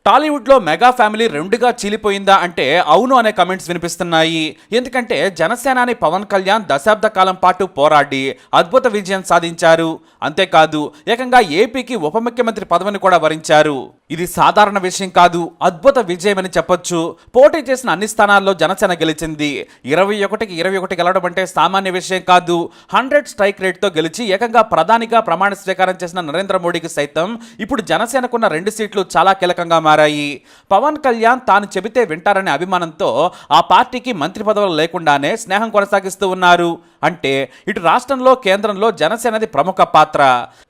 టాలీవుడ్ లో mega family రెండుగా చీలిపోయిందా అంటే అవును అనే కమెంట్స్ వినిపిస్తున్నాయి. ఎందుకంటే జనసేనాని పవన్ కళ్యాణ్ దశాబ్ద కాలం పాటు పోరాడి అద్భుత విజయం సాధించారు. అంతేకాదు ఏకంగా ఏపీకి ఉప ముఖ్యమంత్రి పదవిని కూడా వరించారు. ఇది సాధారణ విషయం కాదు, అద్భుత విజయమని చెప్పొచ్చు. పోటీ చేసిన అన్ని స్థానాల్లో జనసేన గెలిచింది. 21కి 21 గెలవడం అంటే సామాన్య విషయం కాదు. 100 స్ట్రైక్ రేట్ తో గెలిచి ఏకంగా ప్రధానిగా ప్రమాణ స్వీకారం చేసిన నరేంద్ర మోడీకి సైతం ఇప్పుడు జనసేనకున్న 2 సీట్లు చాలా కీలకంగా మారాయి. పవన్ కళ్యాణ్ తాను చెబితే వింటారనే అభిమానంతో ఆ పార్టీకి మంత్రి పదవులు లేకుండానే స్నేహం కొనసాగిస్తూ ఉన్నారు. అంటే ఇటు రాష్ట్రంలో కేంద్రంలో జనసేనది ప్రముఖ పాత్ర.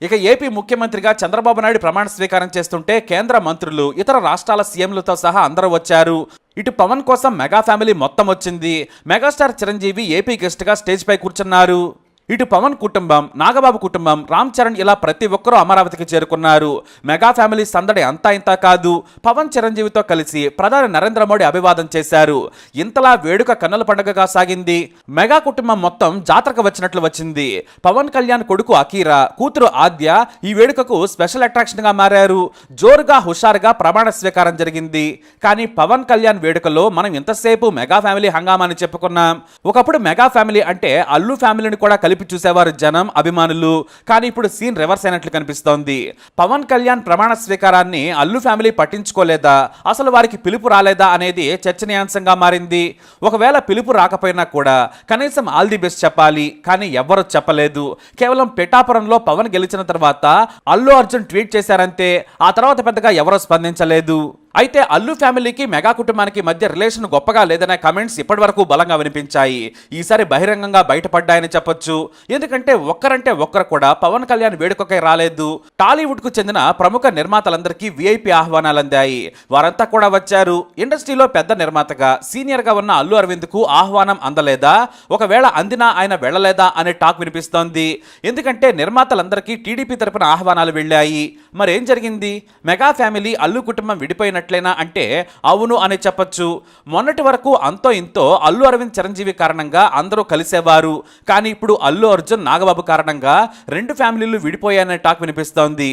ఇక ఏపీ ముఖ్యమంత్రిగా చంద్రబాబు నాయుడు ప్రమాణ స్వీకారం చేస్తుంటే కేంద్ర మంత్రులు, ఇతర రాష్ట్రాల సీఎంలతో సహా అందరూ వచ్చారు. ఇటు పవన్ కోసం మెగా ఫ్యామిలీ మొత్తం వచ్చింది. మెగాస్టార్ చిరంజీవి ఏపీ గెస్ట్ గా స్టేజ్ పై కూర్చున్నారు. ఇటు పవన్ కుటుంబం, నాగబాబు కుటుంబం, రామ్ చరణ్ ఇలా ప్రతి ఒక్కరూ అమరావతికి చేరుకున్నారు. మెగా ఫ్యామిలీ సందడి అంతా ఇంతా కాదు. పవన్ చిరంజీవితో కలిసి ప్రధాని నరేంద్ర మోడీ అభివాదం చేశారు. ఇంతలా వేడుక కన్నుల పండుగగా సాగింది. మెగా కుటుంబం మొత్తం జాతరకు వచ్చినట్లు వచ్చింది. పవన్ కళ్యాణ్ కొడుకు అకీరా, కూతురు ఆద్య ఈ వేడుకకు స్పెషల్ అట్రాక్షన్ గా మారారు. జోరుగా హుషారుగా ప్రమాణ స్వీకారం జరిగింది. కానీ పవన్ కళ్యాణ్ వేడుకలో మనం ఇంతసేపు మెగా ఫ్యామిలీ హంగామాని చెప్పుకున్నాం. ఒకప్పుడు మెగా ఫ్యామిలీ అంటే అల్లు ఫ్యామిలీని కూడా కలిపి చూసేవారు జనం, అభిమానులు. కానీ ఇప్పుడు సీన్ రివర్స్ అయినట్లు కనిపిస్తోంది. పవన్ కళ్యాణ్ ప్రమాణ స్వీకారాన్ని అల్లు ఫ్యామిలీ పట్టించుకోలేదా, అసలు వారికి పిలుపు రాలేదా అనేది చర్చనీయాంశంగా మారింది. ఒకవేళ పిలుపు రాకపోయినా కూడా కనీసం ఆల్ ది బెస్ట్ చెప్పాలి. కానీ ఎవ్వరూ చెప్పలేదు. కేవలం పిఠాపురంలో పవన్ గెలిచిన తర్వాత అల్లు అర్జున్ ట్వీట్ చేశారంతే. ఆ తర్వాత పెద్దగా ఎవరూ స్పందించలేదు. అయితే అల్లు ఫ్యామిలీకి మెగా కుటుంబానికి మధ్య రిలేషన్ గొప్పగా లేదనే కమెంట్స్ ఇప్పటి వరకు బలంగా వినిపించాయి. ఈసారి బహిరంగంగా బయటపడ్డాయని చెప్పొచ్చు. ఎందుకంటే ఒక్కరంటే ఒక్కరు కూడా పవన్ కళ్యాణ్ వేడుకకై రాలేదు. టాలీవుడ్ కు చెందిన ప్రముఖ నిర్మాతలందరికీ విఐపి ఆహ్వానాలు అందాయి. వారంతా కూడా వచ్చారు. ఇండస్ట్రీలో పెద్ద నిర్మాతగా సీనియర్ గా ఉన్న అల్లు అరవింద్ కు ఆహ్వానం అందలేదా, ఒకవేళ అందినా ఆయన వెళ్ళలేదా అనే టాక్ వినిపిస్తోంది. ఎందుకంటే నిర్మాతలందరికీ టీడీపీ తరపున ఆహ్వానాలు వెళ్ళాయి. మరేం జరిగింది? మెగా ఫ్యామిలీ అల్లు కుటుంబం విడిపోయిన అంటే అవును అని చెప్పొచ్చు. మొన్నటి వరకు అంతో ఇంతో అల్లు అరవింద్ చిరంజీవి కారణంగా అందరూ కలిసేవారు. కానీ ఇప్పుడు అల్లు అర్జున్ నాగబాబు కారణంగా 2 ఫ్యామిలీలు విడిపోయాయనే టాక్ వినిపిస్తోంది.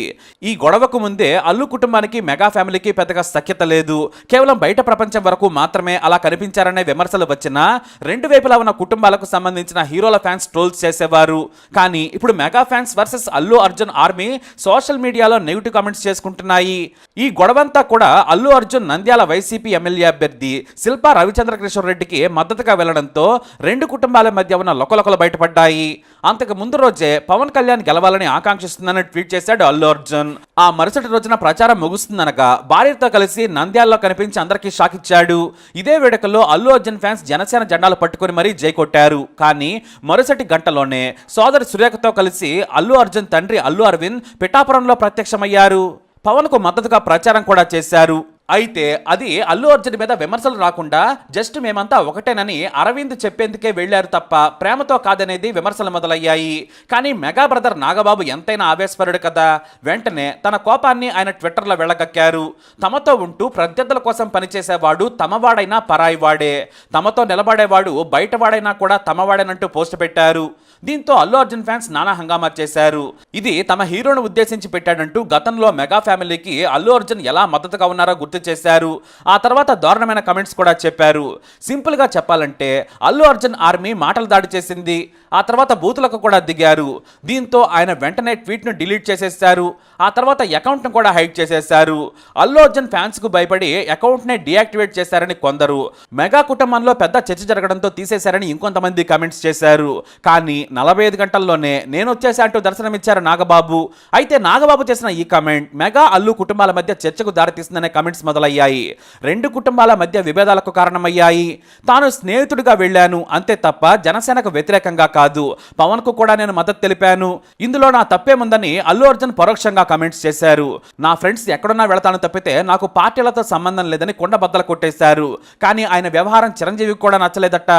ఈ గొడవకు ముందే అల్లు కుటుంబానికి మెగా ఫ్యామిలీకి పెద్దగా సఖ్యత లేదు. కేవలం బయట ప్రపంచం వరకు మాత్రమే అలా కనిపించారనే విమర్శలు వచ్చినా 2 వైపులా ఉన్న కుటుంబాలకు సంబంధించిన హీరోల ఫ్యాన్స్ ట్రోల్స్ చేసేవారు. కానీ ఇప్పుడు mega fans versus Allu Arjun army social మీడియాలో నెగిటివ్ కామెంట్స్ చేసుకుంటున్నాయి. ఈ గొడవంతా కూడా అల్లు అర్జున్ నంద్యాల వైసీపీ ఎమ్మెల్యే అభ్యర్థి శిల్పా రవిచంద్రకిషోర్ రెడ్డికి మద్దతుగా వెళ్లడంతో 2 కుటుంబాల మధ్య ఉన్న లొకలొకలు బయటపడ్డాయి. అంతకు ముందు రోజే పవన్ కళ్యాణ్ గెలవాలని ఆకాంక్షిస్తుందని ట్వీట్ చేశాడు అల్లు అర్జున్. ఆ మరుసటి రోజున ప్రచారం ముగుస్తుందనగా భార్యతో కలిసి నంద్యాలలో కనిపించి అందరికీ షాక్ ఇచ్చాడు. ఇదే వేడుకల్లో అల్లు అర్జున్ ఫ్యాన్స్ జనసేన జెండాలు పట్టుకుని మరీ జై కొట్టారు. కానీ మరుసటి గంటలోనే సోదరి సురేఖతో కలిసి అల్లు అర్జున్ తండ్రి అల్లు అరవింద్ పిఠాపురంలో ప్రత్యక్షమయ్యారు. పవన్ కు మద్దతుగా ప్రచారం కూడా చేశారు. అయితే అది అల్లు అర్జున్ మీద విమర్శలు రాకుండా జస్ట్ మేమంతా ఒకటేనని అరవింద్ చెప్పేందుకే వెళ్లారు తప్ప ప్రేమతో కాదనేది విమర్శలు మొదలయ్యాయి. కానీ మెగా బ్రదర్ నాగబాబు ఎంతైనా ఆవేశపరుడు కదా. వెంటనే తన కోపాన్ని ఆయన ట్విట్టర్లో వెళ్ళగక్కారు. తమతో ఉంటూ ప్రత్యర్థుల కోసం పనిచేసేవాడు తమవాడైనా పరాయివాడే, తమతో నిలబడేవాడు బయటవాడైనా కూడా తమవాడేనంటూ పోస్ట్ పెట్టారు. దీంతో అల్లు అర్జున్ ఫ్యాన్స్ నానా హంగామా చేశారు. ఇది తమ హీరోను ఉద్దేశించి పెట్టాడంటూ గతంలో మెగా ఫ్యామిలీకి అల్లు అర్జున్ ఎలా మద్దతుగా ఉన్నారో గుర్తు చేశారు. ఆ తర్వాత దారుణమైన కమెంట్స్ కూడా చెప్పారు. సింపుల్ గా చెప్పాలంటే అల్లు అర్జున్ ఆర్మీ మాటలు దాడి చేసింది. ఆ తర్వాత బూతులకు కూడా దిగారు. దీంతో ఆయన వెంటనే ట్వీట్ ను డిలీట్ చేసేశారు. ఆ తర్వాత అకౌంట్ ను కూడా హైడ్ చేసేశారు. అల్లు అర్జున్ ఫ్యాన్స్ కు భయపడి అకౌంట్ నే డియాక్టివేట్ చేశారని కొందరు, మెగా కుటుంబంలో పెద్ద చర్చ జరగడంతో తీసేశారని ఇంకొంతమంది కమెంట్స్ చేశారు. కానీ 45 గంటల్లోనే నేను వచ్చేసా అంటూ దర్శనమిచ్చారు నాగబాబు. అయితే నాగబాబు చేసిన ఈ కమెంట్ మెగా అల్లు కుటుంబాల మధ్య చర్చకు దారితీస్తుందనే కమెంట్స్ మొదలయ్యాయి. 2 కుటుంబాల మధ్య విభేదాలకు కారణమయ్యాయి. తాను స్నేహితుడిగా వెళ్ళాను అంతే తప్ప జనసేనకు వ్యతిరేకంగా కాదు, పవన్ కు కూడా నేను మద్దతు తెలిపాను, ఇందులో నా తప్పేముందని అల్లు అర్జున్ పరోక్షంగా కమెంట్స్ చేశారు. నా ఫ్రెండ్స్ ఎక్కడున్నా వెళతాను తప్పితే నాకు పార్టీలతో సంబంధం లేదని కొండబద్దలు కొట్టేశారు. కానీ ఆయన వ్యవహారం చిరంజీవికి కూడా నచ్చలేదట.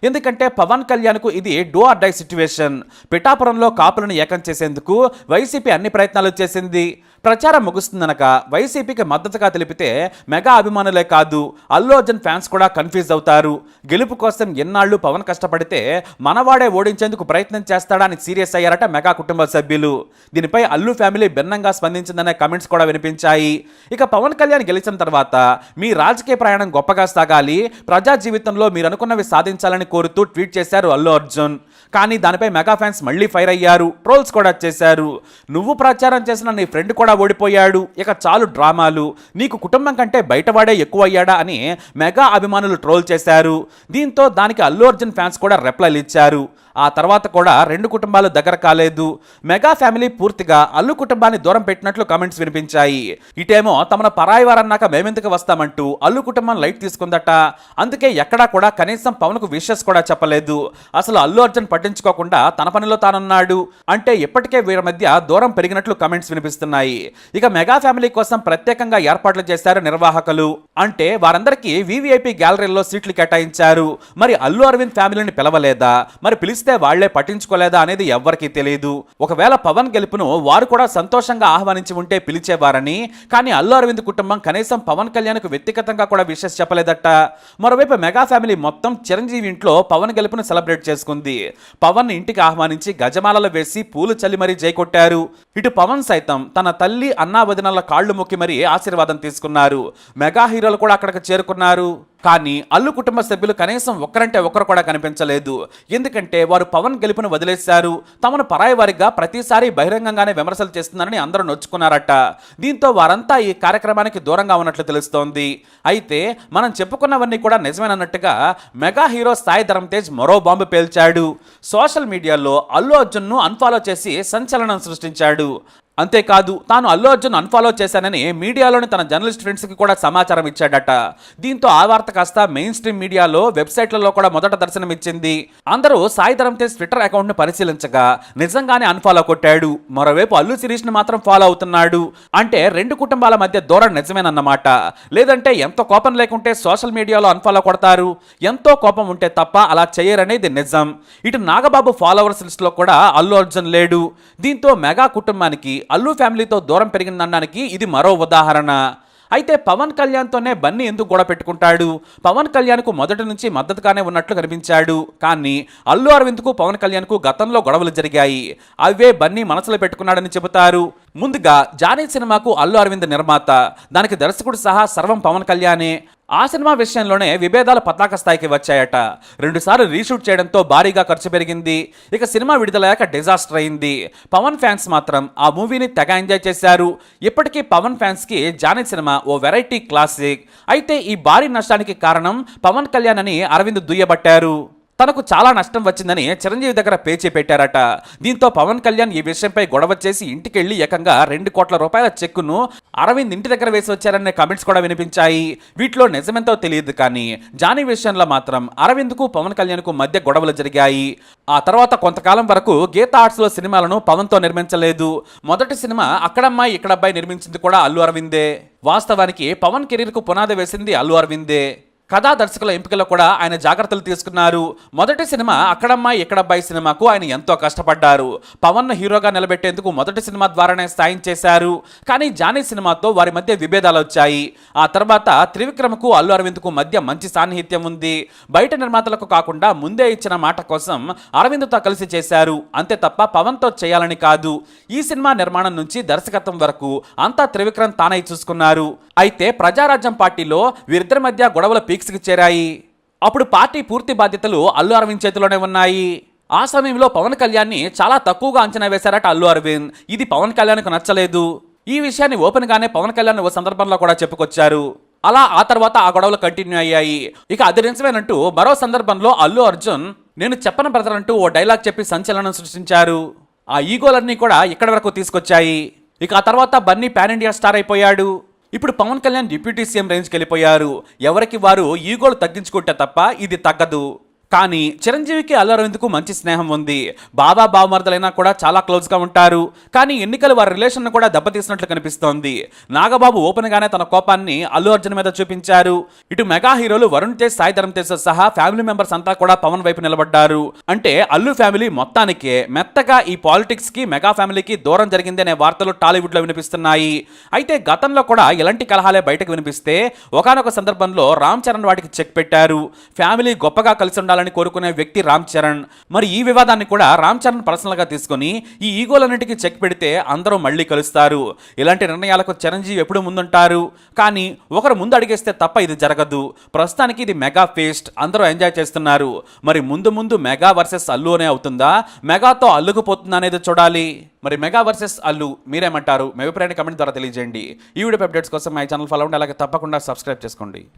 ఎందుకంటే పవన్ కళ్యాణ్ కు ఇది డూ ఆర్ డై సిచ్యువేషన్. పిఠాపురంలో కాపులను ఏకం చేసేందుకు వైసీపీ అన్ని ప్రయత్నాలు చేసింది. ప్రచారం ముగుస్తుందనక వైసీపీకి మద్దతుగా తెలిపితే మెగా అభిమానులే కాదు అల్లు అర్జున్ ఫ్యాన్స్ కూడా కన్ఫ్యూజ్ అవుతారు. గెలుపు కోసం ఎన్నాళ్ళు పవన్ కష్టపడితే మనవాడే ఓడించేందుకు ప్రయత్నం చేస్తాడా అని సీరియస్ అయ్యారట మెగా కుటుంబ సభ్యులు. దీనిపై అల్లు ఫ్యామిలీ భిన్నంగా స్పందించిందనే కమెంట్స్ కూడా వినిపించాయి. ఇక పవన్ కళ్యాణ్ గెలిచిన తర్వాత మీ రాజకీయ ప్రయాణం గొప్పగా సాగాలి, ప్రజా జీవితంలో మీరు అనుకున్నవి సాధించాలని కోరుతూ ట్వీట్ చేశారు అల్లు అర్జున్. కానీ దానిపై మెగా ఫ్యాన్స్ మళ్ళీ ఫైర్ అయ్యారు, ట్రోల్స్ కూడా చేశారు. నువ్వు ప్రచారం చేసిన నీ ఫ్రెండ్ కూడా ఓడిపోయాడు, ఇక చాలు డ్రామాలు, నీకు కుటుంబం కంటే బయటవాడే ఎక్కువ అయ్యాడా అని మెగా అభిమానులు ట్రోల్ చేశారు. దీంతో దానికి అల్లు అర్జున్ ఫ్యాన్స్ కూడా రిప్లైలు ఇచ్చారు. ఆ తర్వాత కూడా రెండు కుటుంబాలు దగ్గర కాలేదు. మెగా ఫ్యామిలీ పూర్తిగా అల్లు కుటుంబాన్ని దూరం పెట్టినట్లు కామెంట్స్ వినిపించాయి. ఇటేమో తమను పరాయి వారన్నాక మేమెందుకు వస్తామంటూ అల్లు కుటుంబం లైట్ తీసుకుందట. అందుకే ఎక్కడా కూడా కనీసం పవన్కు విషెస్ కూడా చెప్పలేదు. అసలు అల్లు అర్జున్ పట్టించుకోకుండా తన పనిలో తానున్నాడు. అంటే ఇప్పటికే వీరి మధ్య దూరం పెరిగినట్లు కామెంట్స్ వినిపిస్తున్నాయి. ఇక మెగా ఫ్యామిలీ కోసం ప్రత్యేకంగా ఏర్పాట్లు చేశారు నిర్వాహకులు. అంటే వారందరికీ వీవీఐపీ గ్యాలరీల్లో సీట్లు కేటాయించారు. మరి అల్లు అరవింద్ ఫ్యామిలీని పిలవలేదా, మరి పిలిస్తే వాళ్లే పట్టించుకోలేదా అనేది ఎవ్వరికీ తెలియదు. ఒకవేళ పవన్ గెలుపును వారు కూడా సంతోషంగా ఆహ్వానించి ఉంటే పిలిచేవారని, కానీ అల్లు అరవింద్ కుటుంబం కనీసం పవన్ కళ్యాణ్కు వ్యక్తిగతంగా కూడా విషెస్ చెప్పలేదట. మరోవైపు మెగా ఫ్యామిలీ మొత్తం చిరంజీవి ఇంట్లో పవన్ గెలుపును సెలబ్రేట్ చేసుకుంది. పవన్ ఇంటికి ఆహ్వానించి గజమాలలు వేసి పూలు చల్లి మరీ జైకొట్టారు. ఇటు పవన్ సైతం తన తల్లి అన్నా వదినల కాళ్లు మొక్కి మరీ ఆశీర్వాదం తీసుకున్నారు. మెగా హీరోలు కూడా అక్కడికి చేరుకున్నారు. కానీ అల్లు కుటుంబ సభ్యులు కనీసం ఒక్కరంటే ఒక్కరు కూడా కనిపించలేదు. ఎందుకంటే వారు పవన్ గెలుపును వదిలేశారు. తమను పరాయి వారిగా ప్రతిసారి బహిరంగంగానే విమర్శలు చేస్తున్నారని అందరూ నొచ్చుకున్నారట. దీంతో వారంతా ఈ కార్యక్రమానికి దూరంగా ఉన్నట్లు తెలుస్తోంది. అయితే మనం చెప్పుకున్నవన్నీ కూడా నిజమేనన్నట్టుగా మెగా హీరో సాయి ధరమ్ తేజ్ మరో బాంబు పేల్చాడు. సోషల్ మీడియాలో అల్లు అర్జున్ను అన్ఫాలో చేసి సంచలనం సృష్టించాడు. అంతేకాదు తాను అల్లు అర్జున్ అన్ఫాలో చేశానని మీడియాలోని తన జర్నలిస్ట్ ఫ్రెండ్స్కి కూడా సమాచారం ఇచ్చాడట. దీంతో ఆ వార్త కాస్త మెయిన్ స్ట్రీమ్ మీడియాలో వెబ్సైట్లలో కూడా మొదట దర్శనమిచ్చింది. అందరూ సాయి ధరమ్ తేజ్ ట్విట్టర్ అకౌంట్ను పరిశీలించగా నిజంగానే అన్ఫాలో కొట్టాడు. మరోవైపు అల్లు సిరీస్ను మాత్రం ఫాలో అవుతున్నాడు. అంటే రెండు కుటుంబాల మధ్య దూరం నిజమేనన్నమాట. లేదంటే ఎంతో కోపం లేకుంటే సోషల్ మీడియాలో అన్ఫాలో కొడతారు, ఎంతో కోపం ఉంటే తప్ప అలా చేయరనేది నిజం. ఇటు నాగబాబు ఫాలోవర్స్ లిస్టులో కూడా అల్లు అర్జున్ లేడు. దీంతో మెగా కుటుంబానికి అల్లు ఫ్యామిలీతో దూరం పెరిగిందనడానికి ఇది మరో ఉదాహరణ. అయితే పవన్ కళ్యాణ్తోనే బన్నీ ఎందుకు గొడవ పెట్టుకుంటాడు? పవన్ కళ్యాణ్కు మొదటి నుంచి మద్దతుగానే ఉన్నట్లు కనిపించాడు. కానీ అల్లు అరవింద్కు పవన్ కళ్యాణ్కు గతంలో గొడవలు జరిగాయి. అవే బన్నీ మనసులో పెట్టుకున్నాడని చెబుతారు. ముందుగా జానీ సినిమాకు అల్లు అరవింద్ నిర్మాత, దానికి దర్శకుడు సహా సర్వం పవన్ కళ్యాణే. ఆ సినిమా విషయంలోనే విభేదాలు పతాక స్థాయికి వచ్చాయట. 2 సార్లు రీషూట్ చేయడంతో భారీగా ఖర్చు పెరిగింది. ఇక సినిమా విడుదలయ్యాక డిజాస్టర్ అయింది. పవన్ ఫ్యాన్స్ మాత్రం ఆ మూవీని తెగ ఎంజాయ్ చేశారు. ఇప్పటికీ పవన్ ఫ్యాన్స్కి జానీ సినిమా ఓ వెరైటీ క్లాసిక్. అయితే ఈ భారీ నష్టానికి కారణం పవన్ కళ్యాణ్ అని అరవింద్ దుయ్యబట్టారు. తనకు చాలా నష్టం వచ్చిందని చిరంజీవి దగ్గర పేచీ పెట్టారట. దీంతో పవన్ కళ్యాణ్ ఈ విషయంపై గొడవ చేసి ఇంటికెళ్లి ఏకంగా 2 కోట్ల రూపాయల చెక్కును అరవింద్ ఇంటి దగ్గర వేసి వచ్చారనే కామెంట్స్ కూడా వినిపించాయి. వీటిలో నిజమెంతో తెలియదు కానీ జానీ విషయంలో మాత్రం అరవింద్కు పవన్ కళ్యాణ్కు మధ్య గొడవలు జరిగాయి. ఆ తర్వాత కొంతకాలం వరకు గీతా ఆర్ట్స్లో సినిమాలను పవన్తో నిర్మించలేదు. మొదటి సినిమా అక్కడమ్మాయి ఇక్కడబ్బాయి నిర్మించింది కూడా అల్లు అరవిందే. వాస్తవానికి పవన్ కెరీర్కు పునాది వేసింది అల్లు అరవిందే. కథా దర్శకుల ఎంపికలో కూడా ఆయన జాగ్రత్తలు తీసుకున్నారు. మొదటి సినిమా అక్కడమ్మాయి ఇక్కడబ్బాయి సినిమాకు ఆయన ఎంతో కష్టపడ్డారు. పవన్ను హీరోగా నిలబెట్టేందుకు మొదటి సినిమా ద్వారానే సాయం చేశారు. కానీ జానీ సినిమాతో వారి మధ్య విభేదాలు వచ్చాయి. ఆ తర్వాత త్రివిక్రమకు అల్లు అరవింద్కు మధ్య మంచి సాన్నిహిత్యం ఉంది. బయట నిర్మాతలకు కాకుండా ముందే ఇచ్చిన మాట కోసం అరవింద్తో కలిసి చేశారు. అంతే తప్ప పవన్తో చేయాలని కాదు. ఈ సినిమా నిర్మాణం నుంచి దర్శకత్వం వరకు అంతా త్రివిక్రమ్ తానై చూసుకున్నారు. అయితే ప్రజారాజ్యం పార్టీలో వీరిద్దరి మధ్య గొడవల పీక్స్కి చేరాయి. అప్పుడు పార్టీ పూర్తి బాధ్యతలు అల్లు అరవింద్ చేతిలోనే ఉన్నాయి. ఆ సమయంలో పవన్ కళ్యాణ్ని చాలా తక్కువగా అంచనా వేశారట అల్లు అరవింద్. ఇది పవన్ కళ్యాణ్కు నచ్చలేదు. ఈ విషయాన్ని ఓపెన్ గానే పవన్ కళ్యాణ్ ఓ సందర్భంలో కూడా చెప్పుకొచ్చారు. అలా ఆ తర్వాత ఆ గొడవలు కంటిన్యూ అయ్యాయి. ఇక అది నిజమేనంటూ మరో సందర్భంలో అల్లు అర్జున్ నేను చెప్పను బ్రదర్ అంటూ ఓ డైలాగ్ చెప్పి సంచలనం సృష్టించారు. ఆ ఈగోలన్నీ కూడా ఇక్కడి వరకు తీసుకొచ్చాయి. ఇక ఆ తర్వాత బన్నీ పాన్ ఇండియా స్టార్ అయిపోయాడు. ఇప్పుడు పవన్ కళ్యాణ్ డిప్యూటీ సీఎం రేంజ్కి వెళ్ళిపోయారు. ఎవరికి వారు ఈగోలు తగ్గించుకుంటే తప్ప ఇది తగ్గదు. కానీ చిరంజీవికి అల్లు అరవింద్కు మంచి స్నేహం ఉంది. బాబా బావమరదలైనా కూడా చాలా క్లోజ్ గా ఉంటారు. కానీ ఎన్నికలు వారి రిలేషన్ కూడా దెబ్బతీసినట్లు కనిపిస్తోంది. నాగబాబు ఓపెన్ గానే తన కోపాన్ని అల్లు అర్జున్ మీద చూపించారు. ఇటు మెగా హీరోలు వరుణ్ తేజ్, సాయి ధరమ్ తేజ్ సహా ఫ్యామిలీ మెంబర్స్ అంతా కూడా పవన్ వైపు నిలబడ్డారు. అంటే అల్లు ఫ్యామిలీ మొత్తానికే మెత్తగా ఈ పాలిటిక్స్ కి మెగా ఫ్యామిలీకి దూరం జరిగింది అనే వార్తలు టాలీవుడ్ లో వినిపిస్తున్నాయి. అయితే గతంలో కూడా ఇలాంటి కలహాలే బయటకు వినిపిస్తే ఒకానొక సందర్భంలో రామ్ చరణ్ వాటికి చెక్ పెట్టారు. ఫ్యామిలీ గొప్పగా కలిసి ఉండాలని కోరుకునే వ్యక్తి రామ్ చరణ్. మరి ఈ వివాదాన్ని కూడా రామ్ చరణ్ పర్సనల్ గా తీసుకుని ఈ ఈగోలన్నిటికీ చెక్ పెడితే అందరూ మళ్ళీ కలుస్తారు. ఇలాంటి నిర్ణయాలకు చిరంజీవి ఎప్పుడు ముందుంటారు. కానీ ఒకరు ముందు అడిగేస్తే తప్ప ఇది జరగదు. ప్రస్తుతానికి ఇది మెగా ఫేస్ట్, అందరూ ఎంజాయ్ చేస్తున్నారు. మరి ముందు ముందు మెగా వర్సెస్ అల్లు అనే అవుతుందా, మెగాతో అల్లుకుపోతుందా అనేది చూడాలి. మరి మెగా వర్సెస్ అల్లు మీరేమంటారు? మీ అభిప్రాయాన్ని కమెంట్ ద్వారా తెలియజేయండి. ఈ వీడియో అప్డేట్స్ కోసం మై ఛానల్ ఫాలో అవ్వండి. అలాగే తప్పకుండా సబ్స్క్రైబ్ చేసుకోండి.